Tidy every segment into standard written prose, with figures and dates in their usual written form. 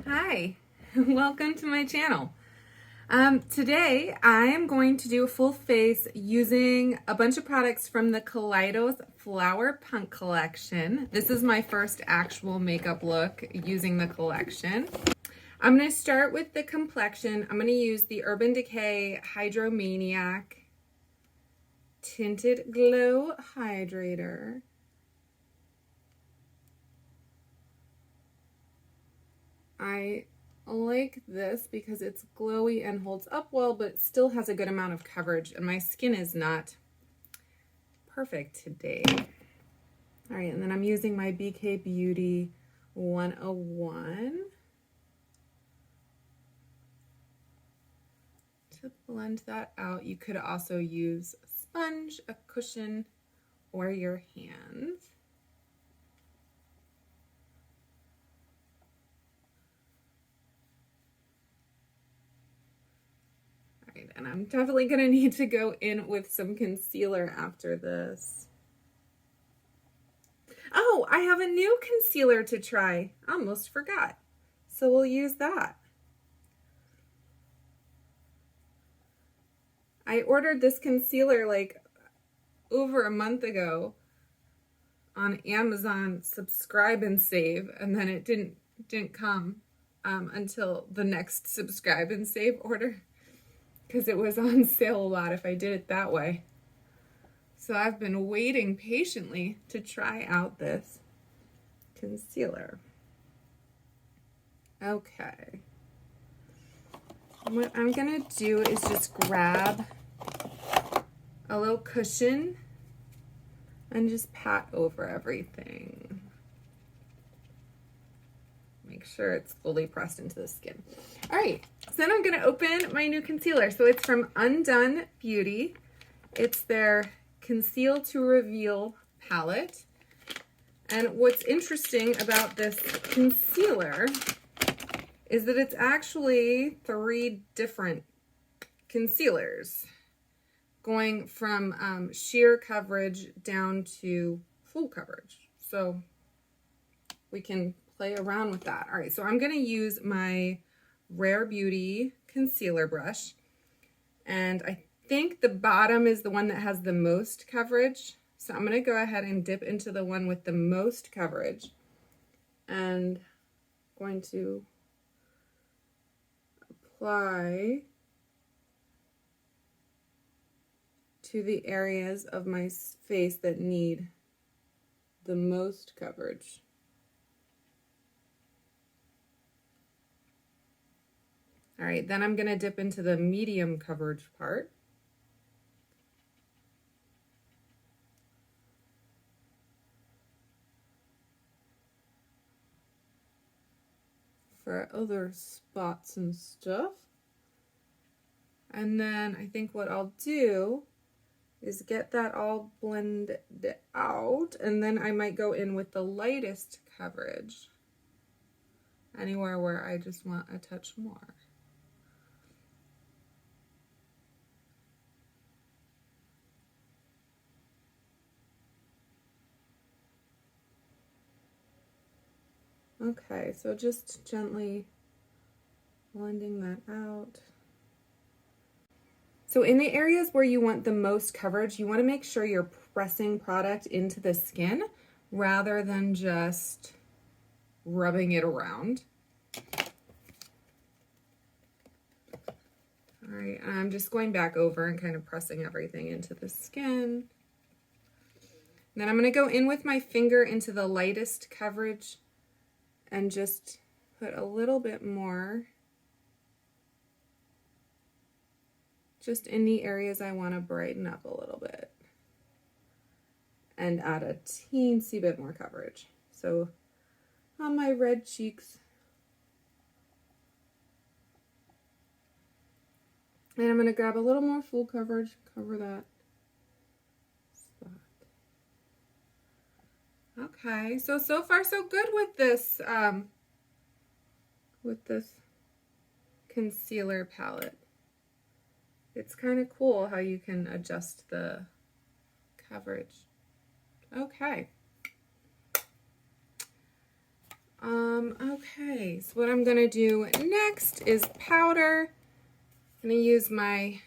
Hi, welcome to my channel. Today I am going to do a full face using a bunch of products from the Kaleidos Flower Punk Collection. This is my first actual makeup look using the collection. I'm going to start with the complexion. I'm going to use the Urban Decay Hydromaniac Tinted Glow Hydrator. I like this because it's glowy and holds up well, but it still has a good amount of coverage, and my skin is not perfect today. All right, and then I'm using my BK Beauty 101 to blend that out. You could also use a sponge, a cushion, or your hands. And I'm definitely going to need to go in with some concealer after this. Oh, I have a new concealer to try. I almost forgot. So we'll use that. I ordered this concealer like over a month ago on Amazon Subscribe and Save, and then it didn't come until the next Subscribe and Save order, because it was on sale a lot if I did it that way. So I've been waiting patiently to try out this concealer. Okay. What I'm gonna do is just grab a little cushion and just pat over everything. Make sure it's fully pressed into the skin. All right, so then I'm gonna open my new concealer. So it's from Undone Beauty. It's their Conceal to Reveal palette. And what's interesting about this concealer is that it's actually 3 different concealers, going from sheer coverage down to full coverage. So we can play around with that. All right, so I'm gonna use my Rare Beauty concealer brush, and I think the bottom is the one that has the most coverage. So I'm gonna go ahead and dip into the one with the most coverage, and going to apply to the areas of my face that need the most coverage. All right, then I'm gonna dip into the medium coverage part. For other spots and stuff. And then I think what I'll do is get that all blended out, and then I might go in with the lightest coverage anywhere where I just want a touch more. Okay, so just gently blending that out. So in the areas where you want the most coverage, you want to make sure you're pressing product into the skin rather than just rubbing it around. All right, I'm just going back over and kind of pressing everything into the skin. Then I'm going to go in with my finger into the lightest coverage and just put a little bit more just in the areas I want to brighten up a little bit and add a teensy bit more coverage. So on my red cheeks. And I'm going to grab a little more full coverage, cover that spot. Okay, so far so good with this concealer palette. It's kind of cool how you can adjust the coverage. Okay. Okay, so what I'm gonna do next is powder. I'm gonna use my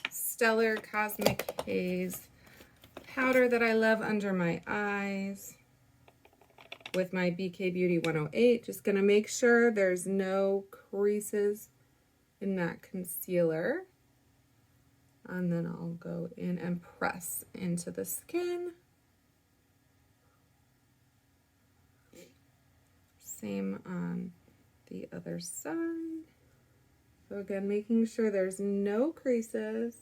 Stellar Cosmic Haze powder that I love under my eyes with my BK Beauty 108. Just gonna make sure there's no creases in that concealer. And then I'll go in and press into the skin. Same on the other side. So again, making sure there's no creases.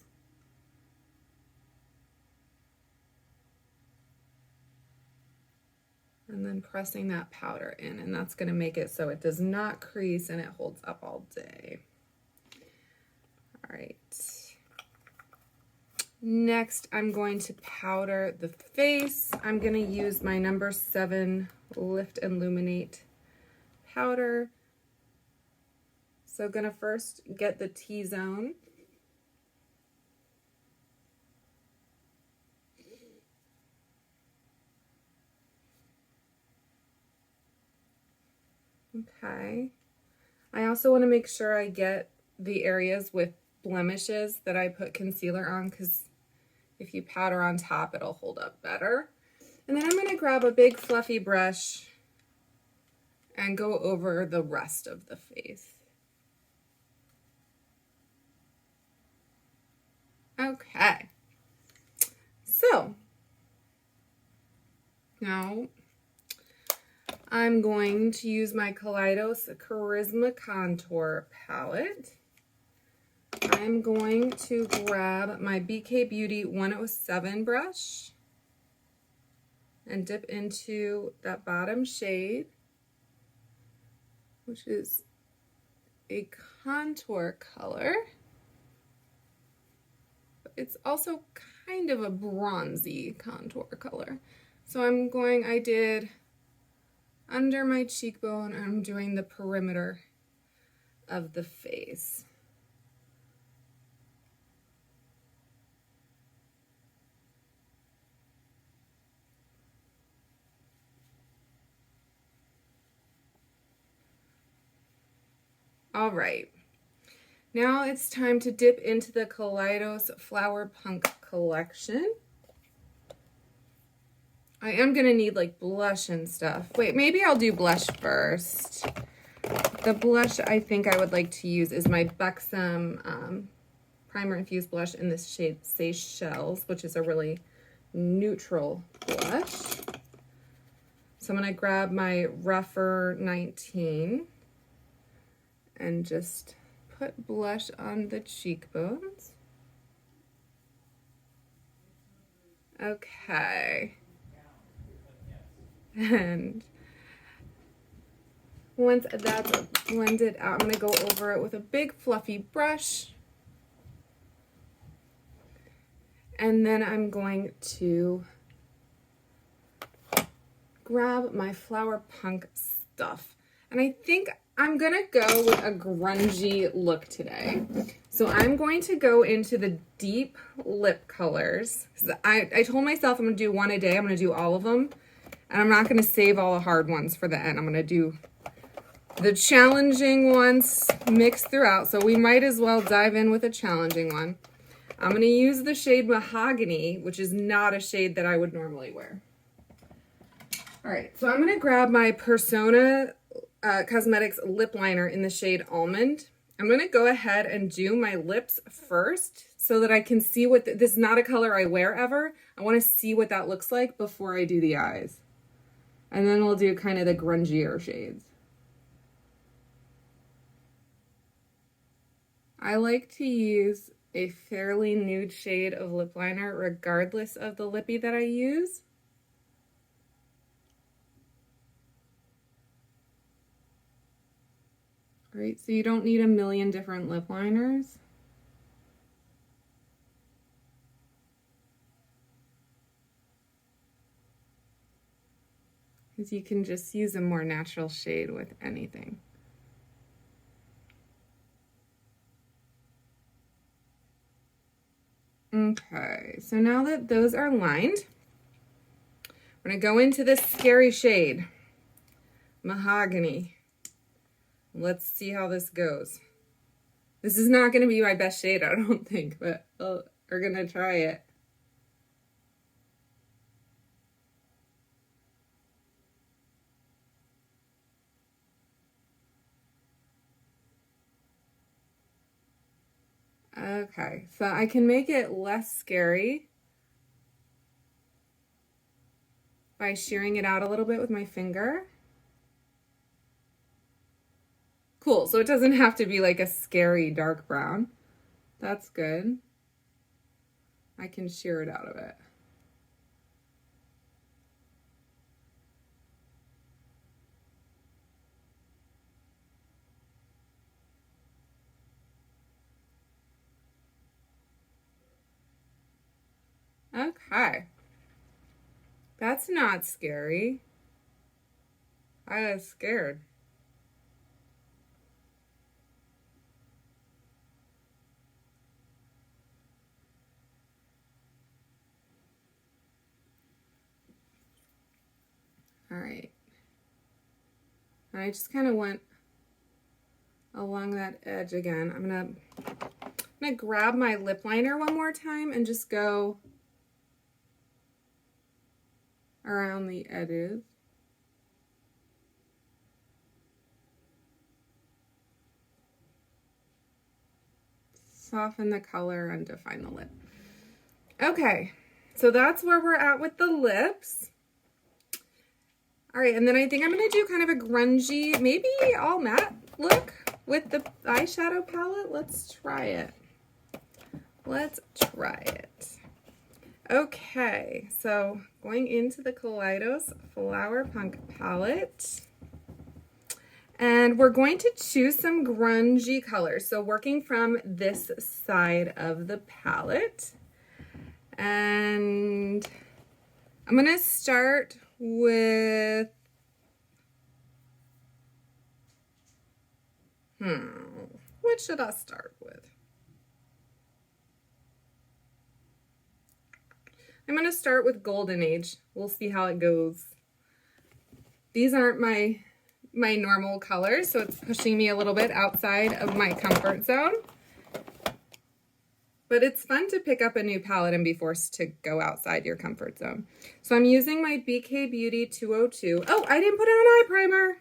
And then pressing that powder in, and that's going to make it so it does not crease and it holds up all day. All right. Next, I'm going to powder the face. I'm going to use my number 7 Lift and Illuminate powder. So going to first get the T-zone. Okay. I also want to make sure I get the areas with blemishes that I put concealer on, because if you powder on top, it'll hold up better. And then I'm going to grab a big fluffy brush and go over the rest of the face. Okay. So now I'm going to use my Kaleidos Charisma Contour Palette. I'm going to grab my BK Beauty 107 brush and dip into that bottom shade, which is a contour color. It's also kind of a bronzy contour color. So I did under my cheekbone, and I'm doing the perimeter of the face. All right, now it's time to dip into the Kaleidos Flower Punk Collection. I am gonna need like blush and stuff. Wait, maybe I'll do blush first. The blush I think I would like to use is my Buxom Primer Infused Blush in this shade Seychelles, which is a really neutral blush. So I'm gonna grab my Rougher 19 and just put blush on the cheekbones. Okay. And once that's blended out, I'm going to go over it with a big fluffy brush. And then I'm going to grab my Flower Punk stuff. And I think I'm going to go with a grungy look today. So I'm going to go into the deep lip colors. I told myself I'm going to do one a day. I'm going to do all of them. And I'm not going to save all the hard ones for the end. I'm going to do the challenging ones mixed throughout. So we might as well dive in with a challenging one. I'm going to use the shade Mahogany, which is not a shade that I would normally wear. All right, so I'm going to grab my Persona Cosmetics lip liner in the shade Almond. I'm going to go ahead and do my lips first so that I can see what, this is not a color I wear ever. I want to see what that looks like before I do the eyes. And then we'll do kind of the grungier shades. I like to use a fairly nude shade of lip liner regardless of the lippie that I use. All right, so you don't need a million different lip liners. Because you can just use a more natural shade with anything. Okay, so now that those are lined, we're gonna go into this scary shade, Mahogany. Let's see how this goes. This is not going to be my best shade, I don't think, but we're going to try it. Okay, so I can make it less scary by shearing it out a little bit with my finger. Cool, so it doesn't have to be like a scary dark brown. That's good. I can shear it out of it. Okay. That's not scary. I was scared. All right. And I just kind of went along that edge again. I'm gonna grab my lip liner one more time and just go around the edges. Soften the color and define the lip. Okay, so that's where we're at with the lips. All right, and then I think I'm gonna do kind of a grungy, maybe all matte look with the eyeshadow palette. Let's try it. Let's try it. Okay, so going into the Kaleidos Flower Punk Palette. And we're going to choose some grungy colors. So working from this side of the palette. And I'm going to start with, what should I start with? I'm going to start with Golden Age. We'll see how it goes. These aren't my normal colors, so it's pushing me a little bit outside of my comfort zone. But it's fun to pick up a new palette and be forced to go outside your comfort zone. So I'm using my BK Beauty 202. Oh, I didn't put on eye primer.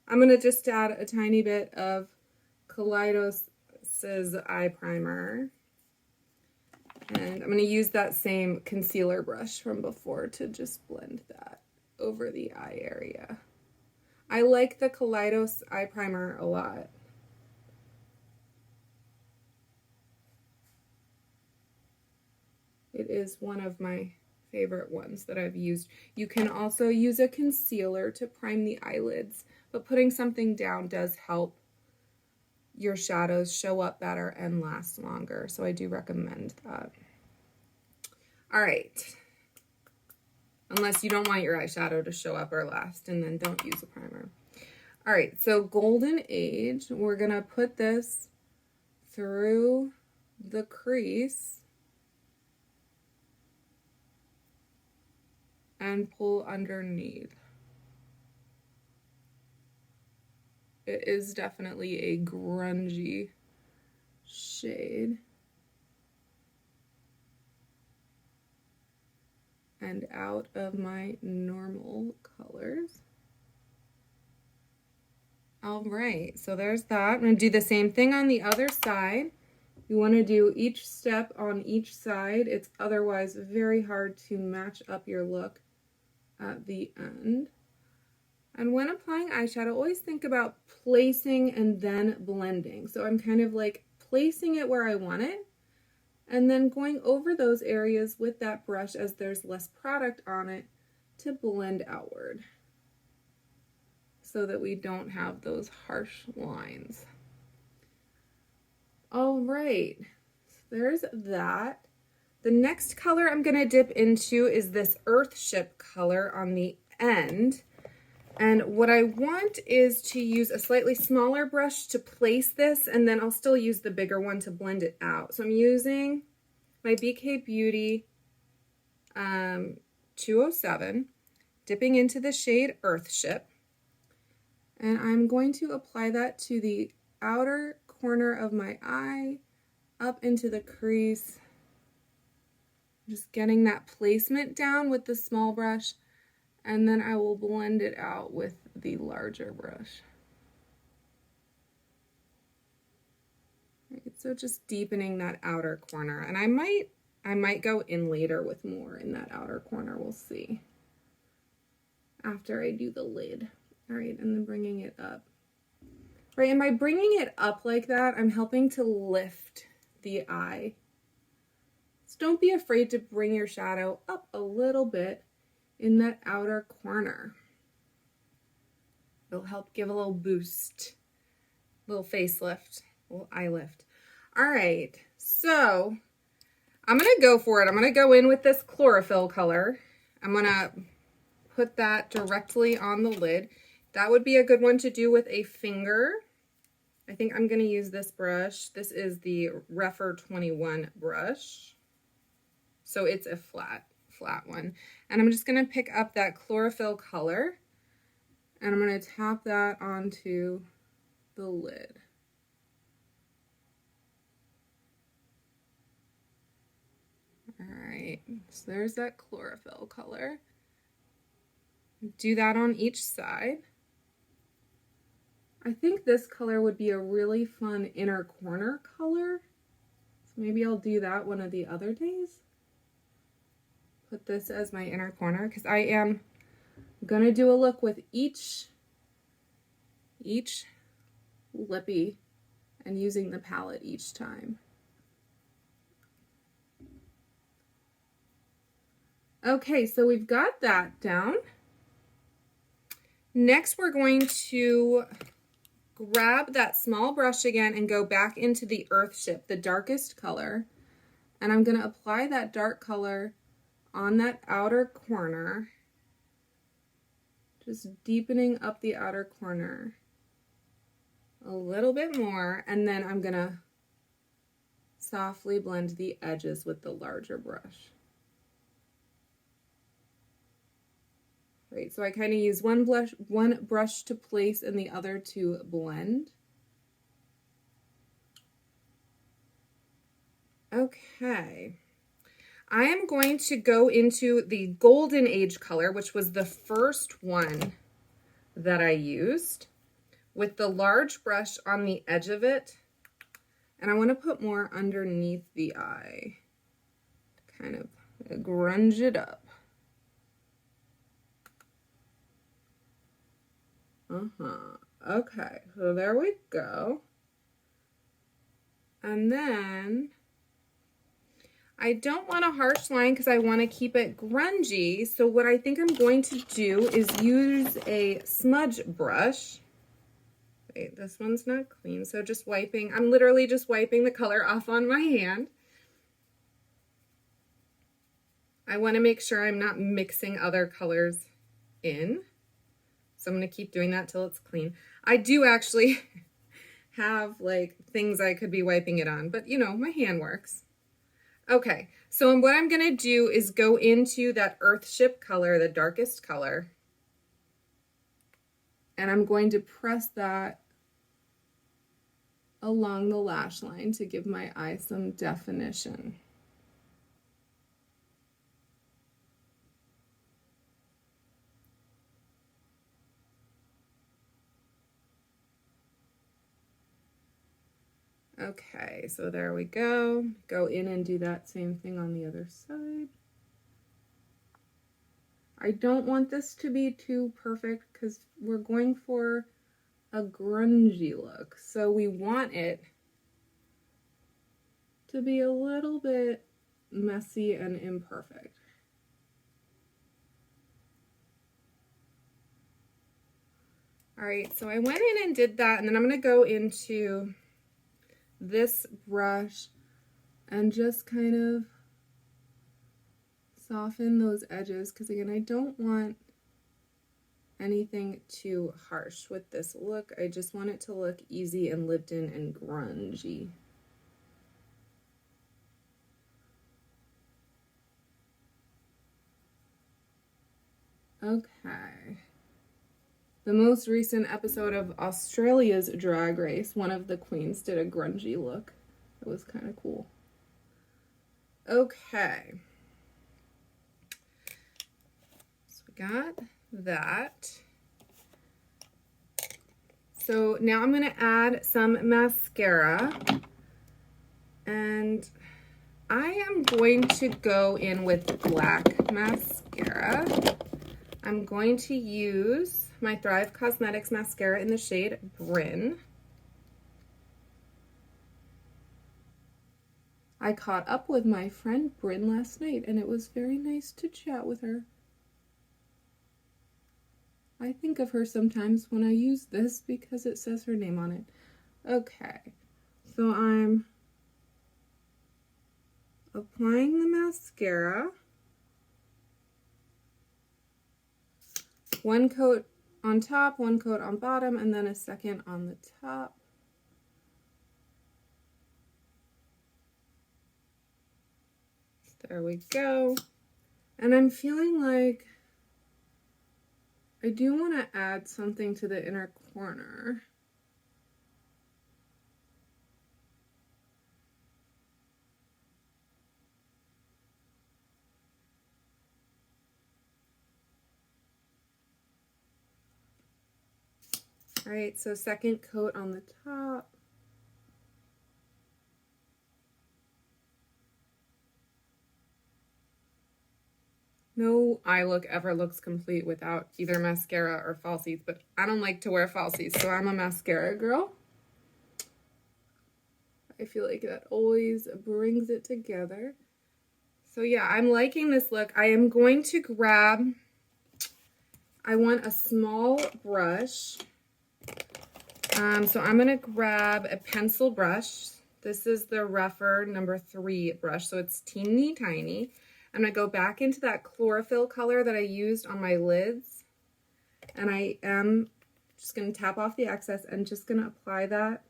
I'm going to just add a tiny bit of Kaleidos's eye primer. And I'm going to use that same concealer brush from before to just blend that over the eye area. I like the Kaleidos eye primer a lot. It is one of my favorite ones that I've used. You can also use a concealer to prime the eyelids, but putting something down does help your shadows show up better and last longer. So I do recommend that. All right. Unless you don't want your eyeshadow to show up or last, and then don't use a primer. All right, so Golden Age, we're gonna put this through the crease and pull underneath. It is definitely a grungy shade. And out of my normal colors. All right, so there's that. I'm gonna do the same thing on the other side. You wanna do each step on each side. It's otherwise very hard to match up your look at the end. And when applying eyeshadow, always think about placing and then blending. So I'm kind of like placing it where I want it, and then going over those areas with that brush as there's less product on it to blend outward so that we don't have those harsh lines. All right, so there's that. The next color I'm gonna dip into is this Earthship color on the end. And what I want is to use a slightly smaller brush to place this, and then I'll still use the bigger one to blend it out. So I'm using my BK Beauty 207, dipping into the shade Earthship. And I'm going to apply that to the outer corner of my eye, up into the crease. Just getting that placement down with the small brush, and then I will blend it out with the larger brush. Right, so just deepening that outer corner, and I might go in later with more in that outer corner. We'll see after I do the lid. All right, and then bringing it up. Right, and by bringing it up like that, I'm helping to lift the eye. So don't be afraid to bring your shadow up a little bit in that outer corner. It'll help give a little boost, little facelift, little eye lift. All right, so I'm gonna go for it. I'm gonna go in with this chlorophyll color. I'm gonna put that directly on the lid. That would be a good one to do with a finger. I think I'm gonna use this brush. This is the Refer 21 brush. So it's a flat one. And I'm just gonna pick up that chlorophyll color and I'm gonna tap that onto the lid. All right, so there's that chlorophyll color. Do that on each side. I think this color would be a really fun inner corner color. So maybe I'll do that one of the other days. Put this as my inner corner because I am gonna do a look with each lippie and using the palette each time. Okay, so we've got that down. Next, we're going to grab that small brush again and go back into the Earthship, the darkest color. And I'm going to apply that dark color on that outer corner, just deepening up the outer corner a little bit more. And then I'm going to softly blend the edges with the larger brush. Right, so I kind of use one brush to place and the other to blend. Okay, I am going to go into the Golden Age color, which was the first one that I used, with the large brush on the edge of it. And I want to put more underneath the eye, kind of grunge it up. Okay, so there we go. And then I don't want a harsh line because I want to keep it grungy. So what I think I'm going to do is use a smudge brush. Wait, this one's not clean. So just wiping, I'm literally just wiping the color off on my hand. I want to make sure I'm not mixing other colors in. So I'm going to keep doing that till it's clean. I do actually have like things I could be wiping it on, but you know, my hand works. Okay, so what I'm going to do is go into that Earthship color, the darkest color, and I'm going to press that along the lash line to give my eye some definition. Okay, so there we go. Go in and do that same thing on the other side. I don't want this to be too perfect because we're going for a grungy look. So we want it to be a little bit messy and imperfect. All right, so I went in and did that, and then I'm going to go into this brush and just kind of soften those edges because again, I don't want anything too harsh with this look. I just want it to look easy and lived in and grungy. Okay. the most recent episode of Australia's Drag Race, one of the queens did a grungy look. It was kind of cool. Okay. So we got that. So now I'm going to add some mascara. And I am going to go in with black mascara. I'm going to use my Thrive Cosmetics mascara in the shade Bryn. I caught up with my friend Bryn last night, and it was very nice to chat with her. I think of her sometimes when I use this because it says her name on it. Okay, so I'm applying the mascara. One coat on top, one coat on bottom, and then a second on the top. There we go. And I'm feeling like I do want to add something to the inner corner. All right, so second coat on the top. No eye look ever looks complete without either mascara or falsies, but I don't like to wear falsies, so I'm a mascara girl. I feel like that always brings it together. So yeah, I'm liking this look. I am going to grab, I want a small brush. So I'm going to grab a pencil brush. This is the rougher number 3 brush, so it's teeny tiny. I'm going to go back into that chlorophyll color that I used on my lids. And I am just going to tap off the excess and just going to apply that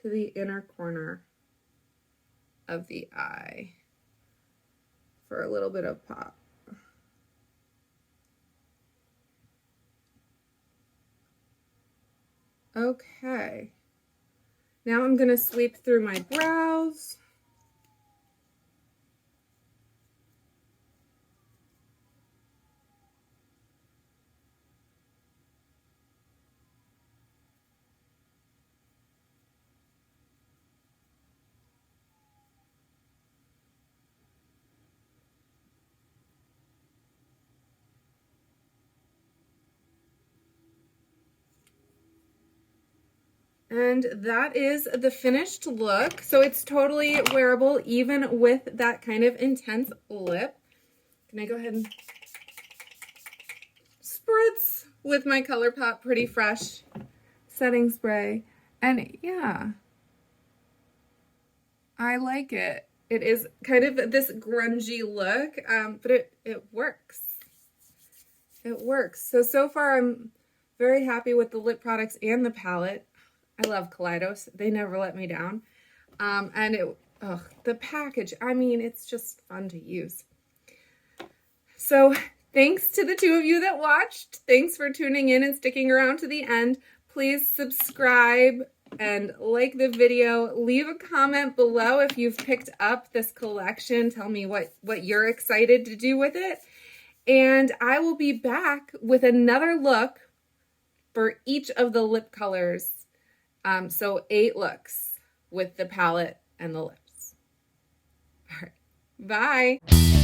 to the inner corner of the eye for a little bit of pop. Okay, now I'm going to sweep through my brows. And that is the finished look. So it's totally wearable even with that kind of intense lip. Can I go ahead and spritz with my ColourPop Pretty Fresh setting spray? And yeah, I like it. It is kind of this grungy look, but it works. It works. So far I'm very happy with the lip products and the palette. I love Kaleidos. They never let me down. And the package, I mean, it's just fun to use. So thanks to the 2 of you that watched. Thanks for tuning in and sticking around to the end. Please subscribe and like the video. Leave a comment below if you've picked up this collection. Tell me what you're excited to do with it. And I will be back with another look for each of the lip colors. So 8 looks with the palette and the lips. All right, bye.